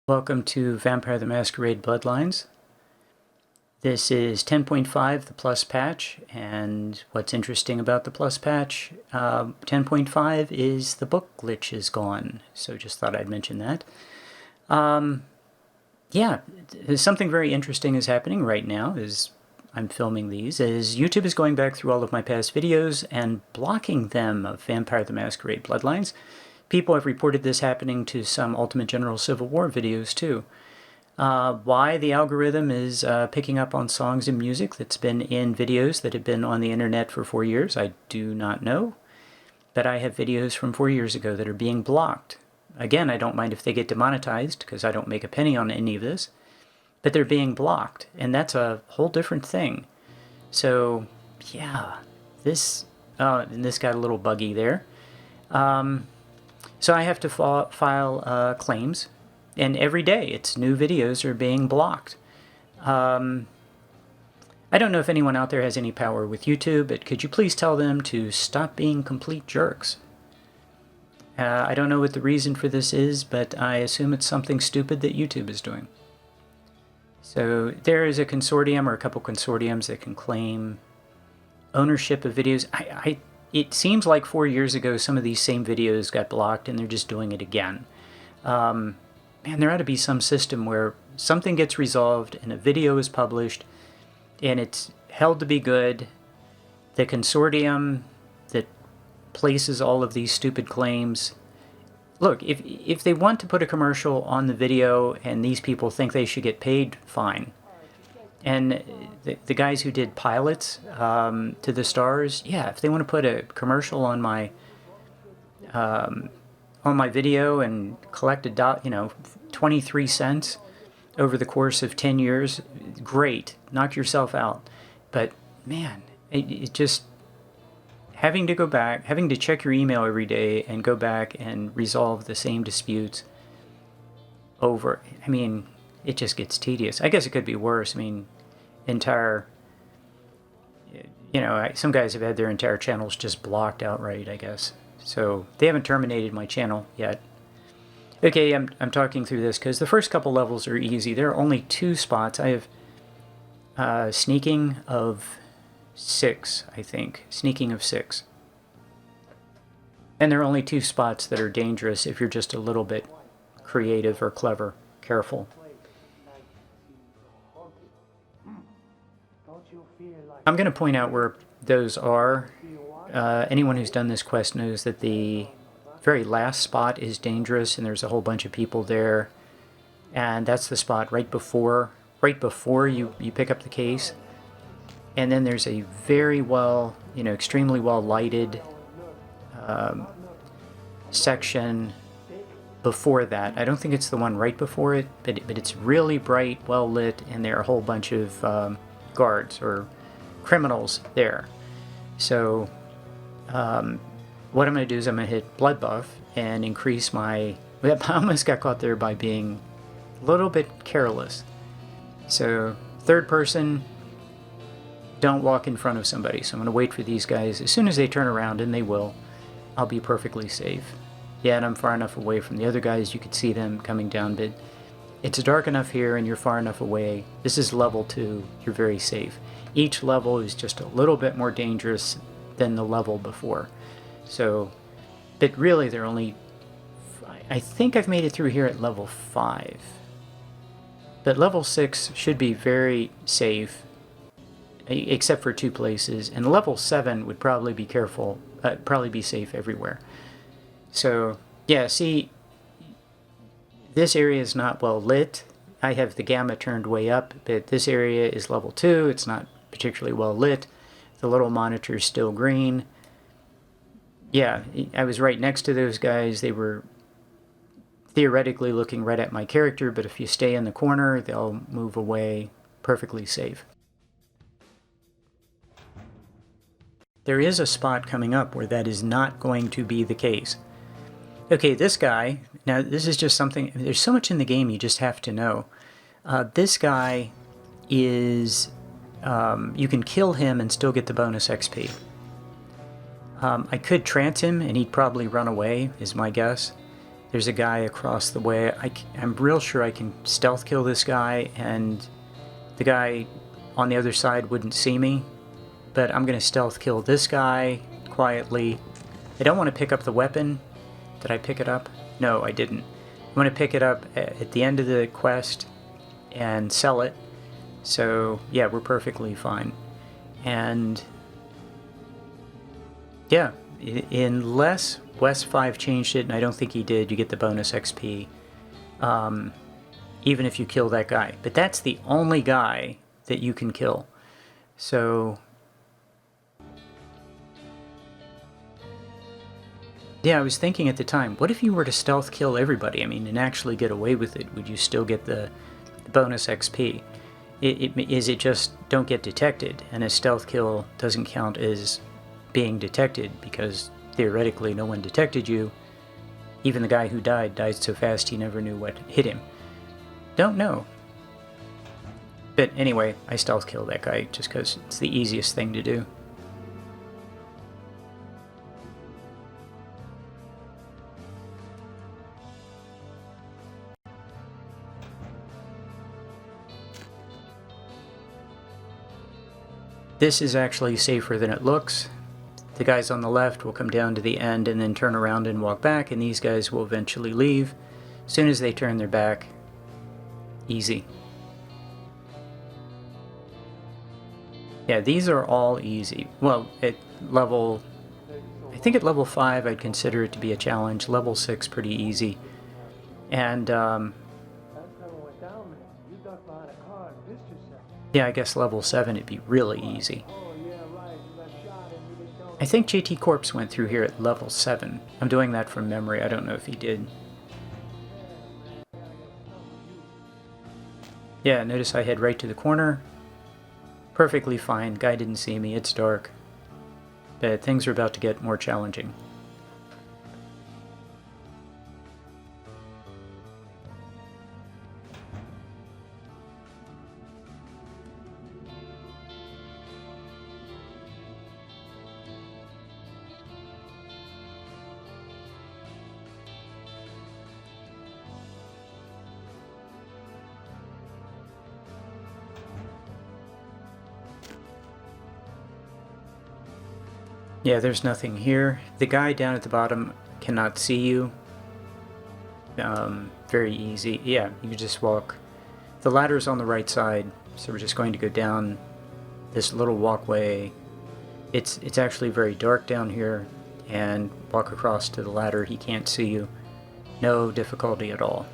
Welcome to Vampire the Masquerade Bloodlines. This is 10.5, the plus patch, and what's interesting about the plus patch, 10.5 is the book glitch is gone, so just thought I'd mention that. Yeah, something very interesting is happening right now as I'm filming these, is YouTube is going back through all of my past videos and blocking them of Vampire the Masquerade Bloodlines. People have reported this happening to some Ultimate General Civil War videos too. Why the algorithm is picking up on songs and music that's been in videos that have been on the internet for 4 years, I do not know. But I have videos from 4 years ago that are being blocked. Again, I don't mind if they get demonetized because I don't make a penny on any of this. But they're being blocked, and that's a whole different thing. So, yeah, this got a little buggy there. So I have to file claims, and every day it's new videos are being blocked. I don't know if anyone out there has any power with YouTube, but could you please tell them to stop being complete jerks? I don't know what the reason for this is, but I assume it's something stupid that YouTube is doing. So there is a consortium or a couple consortiums that can claim ownership of videos. It seems like 4 years ago some of these same videos got blocked and they're just doing it again. Man, there ought to be some system where something gets resolved and a video is published and it's held to be good. The consortium that places all of these stupid claims, look, if they want to put a commercial on the video and these people think they should get paid, fine. And the guys who did pilots to the stars, yeah, if they want to put a commercial on my video and collect 23 cents over the course of 10 years, great, knock yourself out. But man, it just having to go back, having to check your email every day and go back and resolve the same disputes over. I mean, it just gets tedious. I guess it could be worse. I mean, some guys have had their entire channels just blocked outright, I guess. So they haven't terminated my channel yet. Okay, I'm talking through this because the first couple levels are easy. There are only 2 spots. I have sneaking of 6, I think. Sneaking of 6. And there are only 2 spots that are dangerous if you're just a little bit creative or clever. Careful. I'm going to point out where those are. Anyone who's done this quest knows that the very last spot is dangerous and there's a whole bunch of people there. And that's the spot right before you pick up the case. And then there's a very well, extremely well lighted section before that. I don't think it's the one right before it, but it's really bright, well lit, and there are a whole bunch of guards or criminals there. So what I'm going to do is I'm going to hit blood buff and increase my... I almost got caught there by being a little bit careless. So third person, don't walk in front of somebody. So I'm going to wait for these guys. As soon as they turn around, and they will, I'll be perfectly safe. Yeah, and I'm far enough away from the other guys you could see them coming down, but it's dark enough here and you're far enough away. This is level 2. You're very safe. Each level is just a little bit more dangerous than the level before. So, but really they're only... I think I've made it through here at level 5. But level 6 should be very safe, except for 2 places. And level 7 would probably be probably be safe everywhere. So, yeah, see, this area is not well lit. I have the gamma turned way up, but this area is level 2. It's not particularly well lit. The little monitor is still green. Yeah, I was right next to those guys. They were theoretically looking right at my character, but if you stay in the corner, they'll move away perfectly safe. There is a spot coming up where that is not going to be the case. Okay, this guy, now this is just something, there's so much in the game you just have to know. This guy is, you can kill him and still get the bonus XP. I could trance him and he'd probably run away, is my guess. There's a guy across the way. I'm real sure I can stealth kill this guy, and the guy on the other side wouldn't see me. But I'm going to stealth kill this guy quietly. I don't want to pick up the weapon. Did I pick it up? No, I didn't. I want to pick it up at the end of the quest and sell it. So, yeah, we're perfectly fine. And, yeah, unless West 5 changed it, and I don't think he did, you get the bonus XP, even if you kill that guy. But that's the only guy that you can kill. So, yeah, I was thinking at the time, what if you were to stealth kill everybody? I mean, and actually get away with it? Would you still get the bonus XP? Is it just don't get detected, and a stealth kill doesn't count as being detected because theoretically no one detected you. Even the guy who died so fast he never knew what hit him. Don't know. But anyway, I stealth kill that guy just because it's the easiest thing to do. This is actually safer than it looks. The guys on the left will come down to the end and then turn around and walk back, and these guys will eventually leave. As soon as they turn their back, easy. Yeah, these are all easy. Well, at level... I think at level 5 I'd consider it to be a challenge. Level 6 pretty easy. And, yeah, I guess level 7 it'd be really easy. I think JT Corpse went through here at level 7. I'm doing that from memory. I don't know if he did. Yeah, notice I head right to the corner. Perfectly fine. Guy didn't see me. It's dark. But things are about to get more challenging. Yeah, there's nothing here. The guy down at the bottom cannot see you. Very easy. Yeah, you just walk. The ladder's on the right side, so we're just going to go down this little walkway. It's actually very dark down here, and walk across to the ladder. He can't see you. No difficulty at all.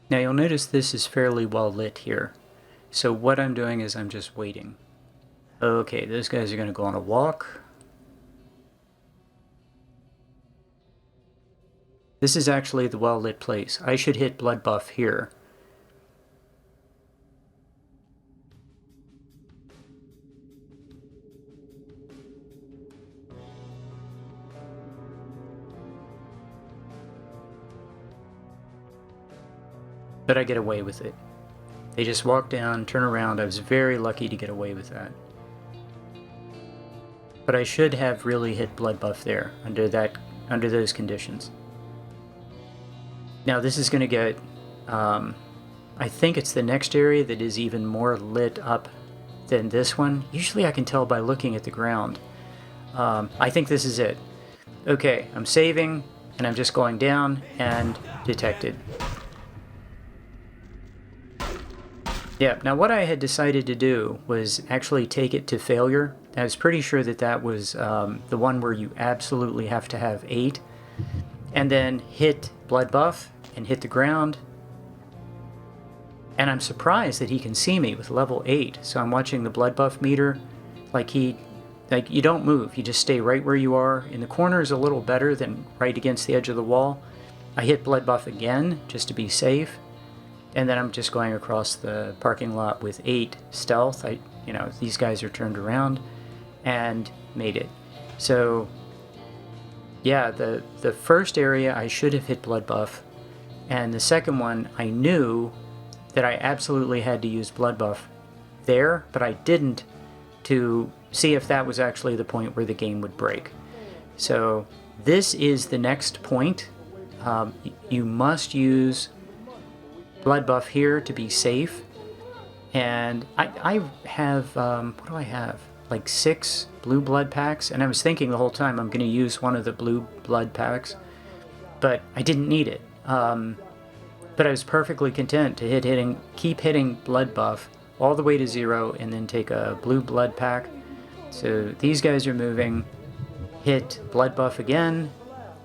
Now you'll notice this is fairly well lit here. So what I'm doing is I'm just waiting. Okay, those guys are going to go on a walk. This is actually the well lit place. I should hit blood buff here. But I get away with it. They just walk down, turn around. I was very lucky to get away with that. But I should have really hit blood buff there under those conditions. Now this is going to get, I think it's the next area that is even more lit up than this one. Usually I can tell by looking at the ground. I think this is it. Okay, I'm saving, and I'm just going down, and detected. Yeah, now what I had decided to do was actually take it to failure. I was pretty sure that that was the one where you absolutely have to have 8. And then hit blood buff and hit the ground. And I'm surprised that he can see me with level 8. So I'm watching the blood buff meter. Like you don't move. You just stay right where you are. In the corner is a little better than right against the edge of the wall. I hit blood buff again just to be safe. And then I'm just going across the parking lot with 8 stealth. These guys are turned around and made it. So yeah, the first area I should have hit blood buff. And the second one I knew that I absolutely had to use blood buff there, but I didn't, to see if that was actually the point where the game would break. So this is the next point. You must use blood buff here to be safe. And I have, what do I have? Like 6 blue blood packs, and I was thinking the whole time I'm going to use one of the blue blood packs, but I didn't need it. But I was perfectly content to keep hitting blood buff all the way to 0 and then take a blue blood pack. So these guys are moving, hit blood buff again,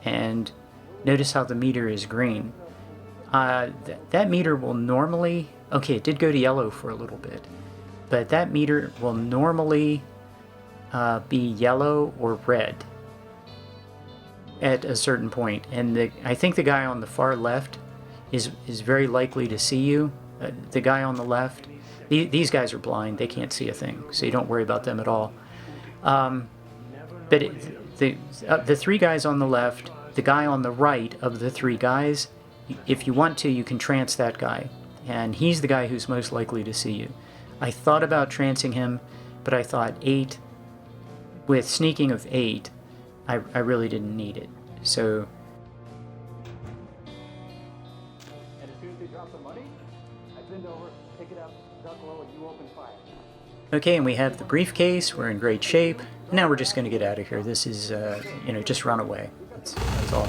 and notice how the meter is green. That meter will normally, okay, it did go to yellow for a little bit, but that meter will normally be yellow or red at a certain point. And I think the guy on the far left is very likely to see you. The guy on the left, these guys are blind, they can't see a thing, so you don't worry about them at all. But the 3 guys on the left, the guy on the right of the 3 guys, if you want to, you can trance that guy, and he's the guy who's most likely to see you. I thought about trancing him, but I thought 8, with sneaking of 8, I really didn't need it. So okay, and we have the briefcase. We're in great shape. Now we're just going to get out of here. This is, just run away. That's all.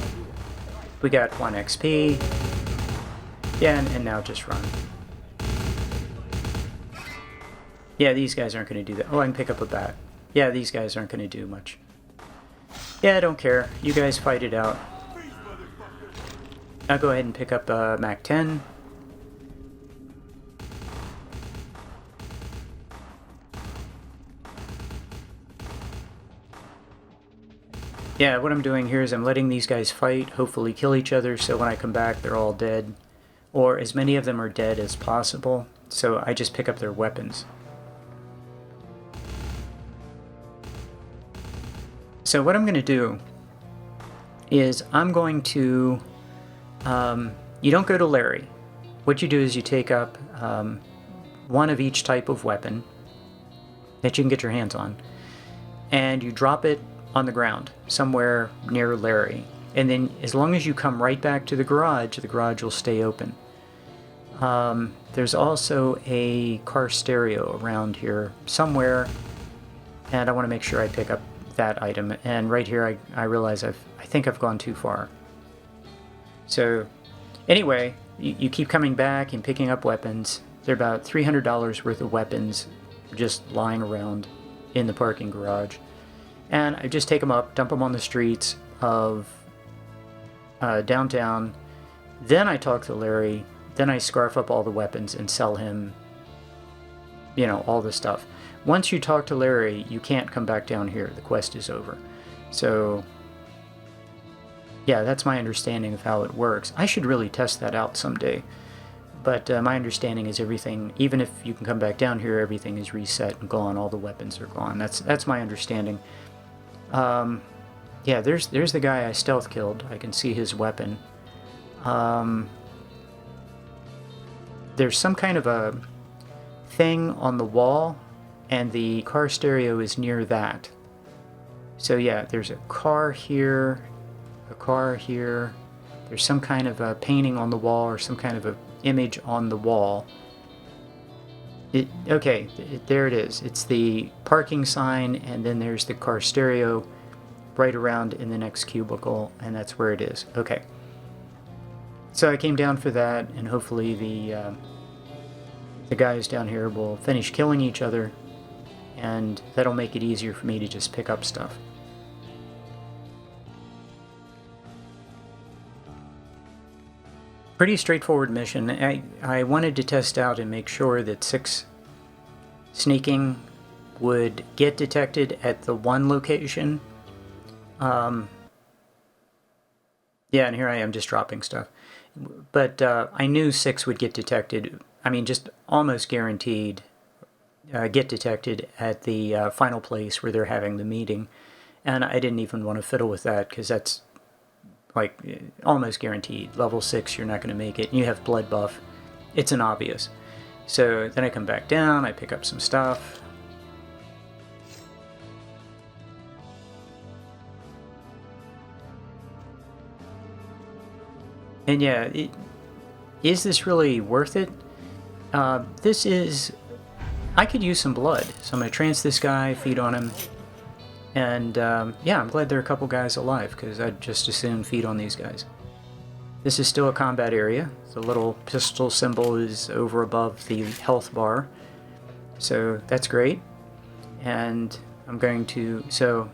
We got 1 XP. Yeah, and now just run. Yeah, these guys aren't going to do that. Oh, I can pick up a bat. Yeah, these guys aren't going to do much. Yeah, I don't care. You guys fight it out. I'll go ahead and pick up Mac 10. Yeah, what I'm doing here is I'm letting these guys fight, hopefully kill each other, so when I come back they're all dead. Or as many of them are dead as possible, so I just pick up their weapons. So what I'm going to do is I'm going to... you don't go to Larry. What you do is you take up 1 of each type of weapon that you can get your hands on, and you drop it on the ground somewhere near Larry, and then as long as you come right back to the garage will stay open. There's also a car stereo around here somewhere, and I want to make sure I pick up that item. And right here I realize I think I've gone too far. So anyway, you keep coming back and picking up weapons. They're about $300 worth of weapons just lying around in the parking garage. And I just take them up, dump them on the streets of downtown. Then I talk to Larry. Then I scarf up all the weapons and sell him, all the stuff. Once you talk to Larry, you can't come back down here. The quest is over. So, yeah, that's my understanding of how it works. I should really test that out someday. But my understanding is everything, even if you can come back down here, everything is reset and gone. All the weapons are gone. That's my understanding. Yeah, there's the guy I stealth killed. I can see his weapon. There's some kind of a thing on the wall, and the car stereo is near that. So yeah, there's a car here, a car here. There's some kind of a painting on the wall, or some kind of a image on the wall. There it is. It's the parking sign, and then there's the car stereo right around in the next cubicle, and that's where it is. Okay. So I came down for that, and hopefully the guys down here will finish killing each other, and that'll make it easier for me to just pick up stuff. Pretty straightforward mission. I wanted to test out and make sure that 6 sneaking would get detected at the one location. Yeah, and here I am just dropping stuff. But I knew 6 would get detected. I mean, just almost guaranteed get detected at the final place where they're having the meeting. And I didn't even want to fiddle with that because that's like almost guaranteed. Level 6, you're not going to make it. You have blood buff. It's an obvious. So then I come back down, I pick up some stuff. And yeah, is this really worth it? This is... I could use some blood. So I'm going to trance this guy, feed on him. And yeah, I'm glad there are a couple guys alive because I'd just as soon feed on these guys. This is still a combat area. The little pistol symbol is over above the health bar. So that's great. And I'm going to... So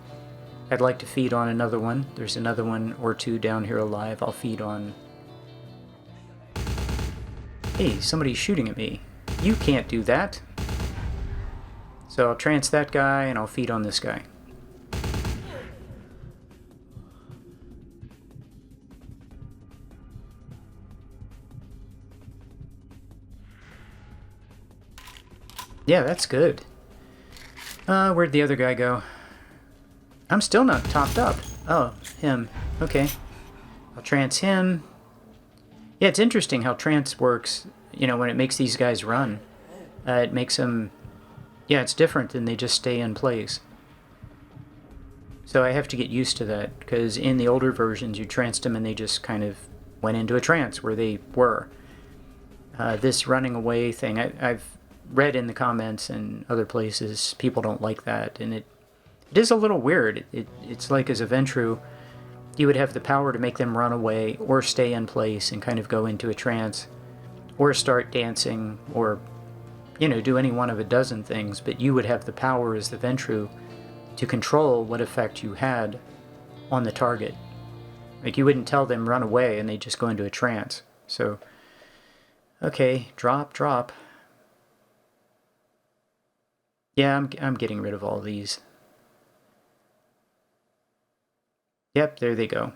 I'd like to feed on another one. There's another one or two down here alive. I'll feed on... Hey, somebody's shooting at me. You can't do that. So I'll trance that guy and I'll feed on this guy. Yeah, that's good. Where'd the other guy go? I'm still not topped up. Oh, him. Okay. I'll trance him. Yeah, it's interesting how trance works, you know, when it makes these guys run. It makes them... Yeah, it's different than they just stay in place. So I have to get used to that, because in the older versions you tranced them and they just kind of went into a trance where they were. This running away thing, I've read in the comments and other places people don't like that, and it is a little weird. It's like as a Ventrue, you would have the power to make them run away or stay in place and kind of go into a trance or start dancing or, you know, do any one of a dozen things, but you would have the power as the Ventrue to control what effect you had on the target. Like, you wouldn't tell them run away and they just go into a trance. So, okay, drop. Yeah, I'm getting rid of all these. Yep, there they go.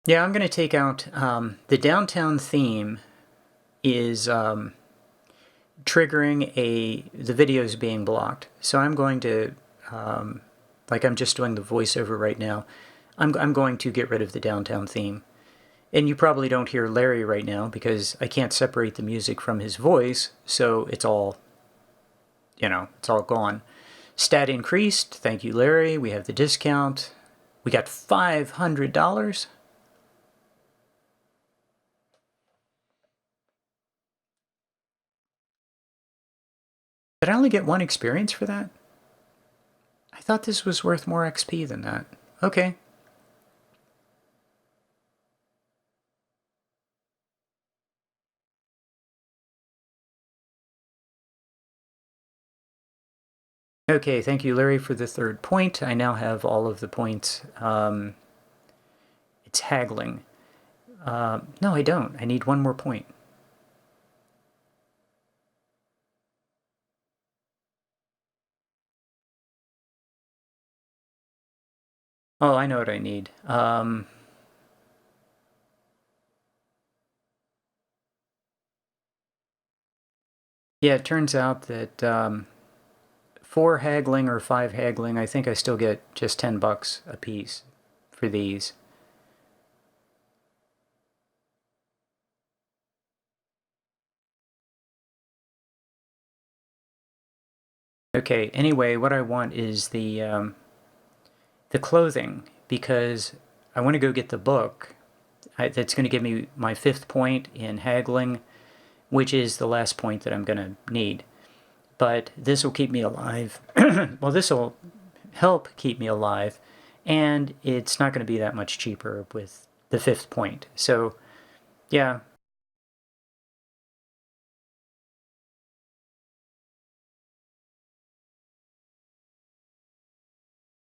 Yeah, I'm going to take out the downtown theme is triggering the videos being blocked. So I'm going to, like I'm just doing the voiceover right now, I'm going to get rid of the downtown theme. And you probably don't hear Larry right now because I can't separate the music from his voice, so it's all, you know, it's all gone. Stat increased. Thank you, Larry. We have the discount. We got $500. Did I only get 1 experience for that? I thought this was worth more XP than that. Okay. Okay, thank you, Larry, for the 3rd point. I now have all of the points. It's haggling. No, I don't. I need 1 more point. Oh, I know what I need. Yeah, it turns out that 4 haggling or 5 haggling, I think I still get just $10 a piece for these. Okay, anyway, what I want is the clothing, because I want to go get the book. That's going to give me my 5th point in haggling, which is the last point that I'm going to need. But this will keep me alive. Well, this will help keep me alive, and it's not going to be that much cheaper with the 5th point. So, yeah,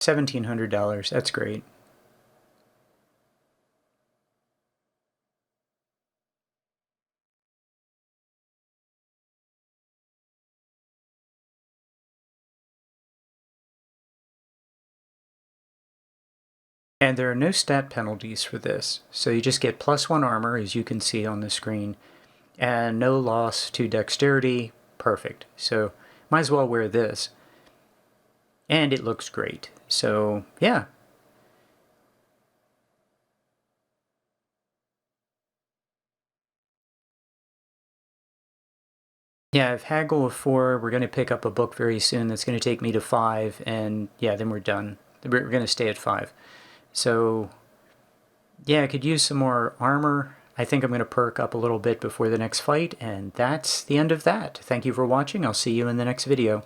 $1,700. That's great. And there are no stat penalties for this, so you just get +1 armor, as you can see on the screen, and no loss to dexterity. Perfect. So might as well wear this. And it looks great. So yeah. Yeah, I've haggled of 4. We're going to pick up a book very soon that's going to take me to 5, and yeah, then we're done. We're going to stay at 5. So yeah, I could use some more armor. I think I'm going to perk up a little bit before the next fight, and that's the end of that. Thank you for watching. I'll see you in the next video.